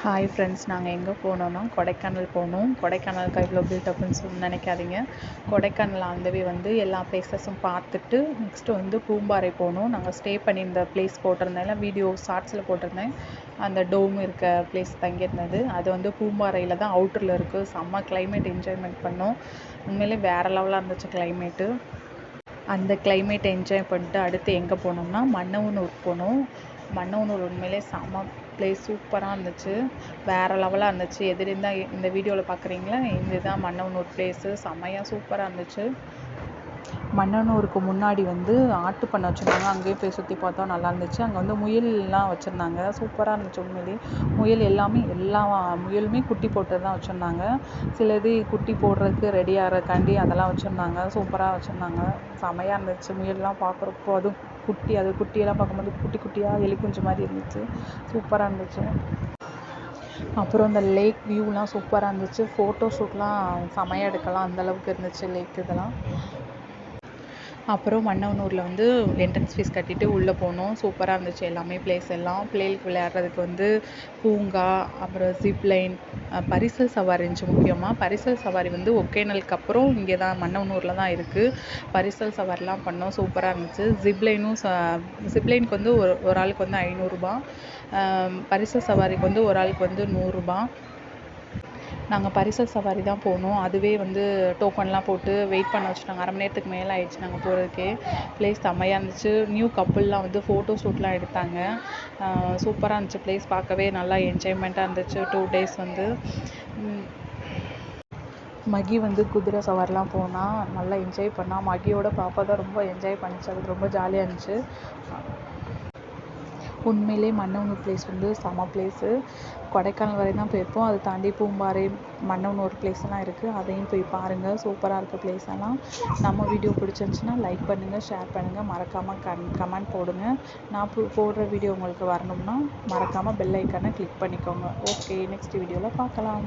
Hi friends, நாங்கள் எங்கே போனோன்னா கொடைக்கானல் போனோம். கொடைக்கானலுக்கு இவ்வளோ பில்டப்னு நினைக்காதீங்க. கொடைக்கானல் ஆந்தவே வந்து எல்லா பிளேசஸும் பார்த்துட்டு நெக்ஸ்ட்டு வந்து பூம்பாறை போனோம். நாங்கள் ஸ்டே பண்ணியிருந்த பிளேஸ் போட்டிருந்தேன், வீடியோ ஷார்ட்ஸில் போட்டிருந்தேன். அந்த டோம் இருக்க பிளேஸ் தங்கியிருந்தது அது வந்து பூம்பாறையில் தான், அவுட்டரில் இருக்குது. செம்ம கிளைமேட், என்ஜாய்மெண்ட் பண்ணோம். உண்மையிலே வேறு லெவலாக இருந்துச்சு கிளைமேட்டு. அந்த கிளைமேட்டை என்ஜாய் பண்ணிட்டு அடுத்து எங்கே போனோம்னா மன்னவனூர் போனோம். மன்னவனூர் உண்மையிலே செம்ம பிளேஸ், சூப்பராக இருந்துச்சு, வேறு லெவலாக இருந்துச்சு. எதிரிந்தான் இந்த வீடியோவில் பார்க்குறீங்களா, இதுதான் மன்னவனூர் பிளேஸு. செம்மையாக சூப்பராக இருந்துச்சு. மன்னனூருக்கு முன்னாடி வந்து ஆட்டு பண்ணை வச்சுருந்தாங்க, அங்கேயும் போய் சுற்றி பார்த்தோம், நல்லா இருந்துச்சு. அங்கே வந்து முயல்லாம் வச்சுருந்தாங்க, சூப்பராக இருந்துச்சு உண்மையிலே. முயல் எல்லா முயலுமே குட்டி போட்டு தான் வச்சுருந்தாங்க. சிலது குட்டி போடுறதுக்கு ரெடி ஆகிறதுக்காண்டி அதெல்லாம் வச்சுருந்தாங்க, சூப்பராக வச்சுருந்தாங்க, செமையாக இருந்துச்சு. முயல்லாம் பார்க்குறப்போ அதுவும் குட்டியெல்லாம் பார்க்கும்போது குட்டி குட்டியாக எலி குஞ்சு மாதிரி இருந்துச்சு, சூப்பராக இருந்துச்சு. அப்புறம் இந்த லேக் வியூலாம் சூப்பராக இருந்துச்சு. ஃபோட்டோ ஷூட்லாம் செமையாக எடுக்கலாம், அந்தளவுக்கு இருந்துச்சு லேக் இதெல்லாம். அப்புறம் மன்னவனூரில் வந்து என்ட்ரன்ஸ் ஃபீஸ் கட்டிட்டு உள்ளே போனோம். சூப்பராக இருந்துச்சு எல்லாமே, பிளேஸ் எல்லாம். பிள்ளைகளுக்கு விளையாடுறதுக்கு வந்து பூங்கா, அப்புறம் ஜிப்லைன், பரிசல் சவாரி இருந்துச்சு. முக்கியமாக பரிசல் சவாரி வந்து ஒகேனலுக்கு அப்புறம் இங்கே தான் மன்னவனூரில் தான் இருக்குது. பரிசல் சவாரிலாம் பண்ணோம், சூப்பராக இருந்துச்சு. ஜிப்லைனுக்கு வந்து ஒரு ஆளுக்கு வந்து 500 ரூபா, பரிசல் சவாரிக்கு வந்து ஒரு ஆளுக்கு வந்து 100 ரூபா. நாங்கள் பரிசல் சவாரி தான் போனோம். அதுவே வந்து டோக்கன்லாம் போட்டு வெயிட் பண்ண வச்சுட்டாங்க, 1/2 மணி நேரத்துக்கு மேலே ஆயிடுச்சு நாங்கள் போகிறதுக்கே. பிளேஸ் செம்மையாக இருந்துச்சு. நியூ கப்புள்லாம் வந்து ஃபோட்டோ ஷூட்லாம் எடுத்தாங்க, சூப்பராக இருந்துச்சு பிளேஸ். பார்க்கவே நல்லா என்ஜாய்மெண்ட்டாக இருந்துச்சு 2 டேஸ் வந்து. மகி வந்து குதிரை சவாரிலாம் போனால் நல்லா என்ஜாய் பண்ணால். மகியோட பாப்பா தான் ரொம்ப என்ஜாய் பண்ணிச்சு, அது ரொம்ப ஜாலியாக இருந்துச்சு. உண்மையிலே மன்னவனூர் பிளேஸ் வந்து செம பிளேஸு. கொடைக்கானல் வரை தான் போயிருப்போம், அதை தாண்டி பூம்பாறை, மன்னவனூர் பிளேஸ்லாம் இருக்குது, அதையும் போய் பாருங்கள், சூப்பராக இருக்குது பிளேஸ் எல்லாம். நம்ம வீடியோ பிடிச்சிருந்துச்சின்னா லைக் பண்ணுங்கள், ஷேர் பண்ணுங்கள், மறக்காமல் கமெண்ட் போடுங்க. நான் போடுற வீடியோ உங்களுக்கு வரணும்னா மறக்காமல் பெல் ஐக்கானை கிளிக் பண்ணிக்கோங்க. ஓகே, நெக்ஸ்ட் வீடியோவில் பார்க்கலாம்.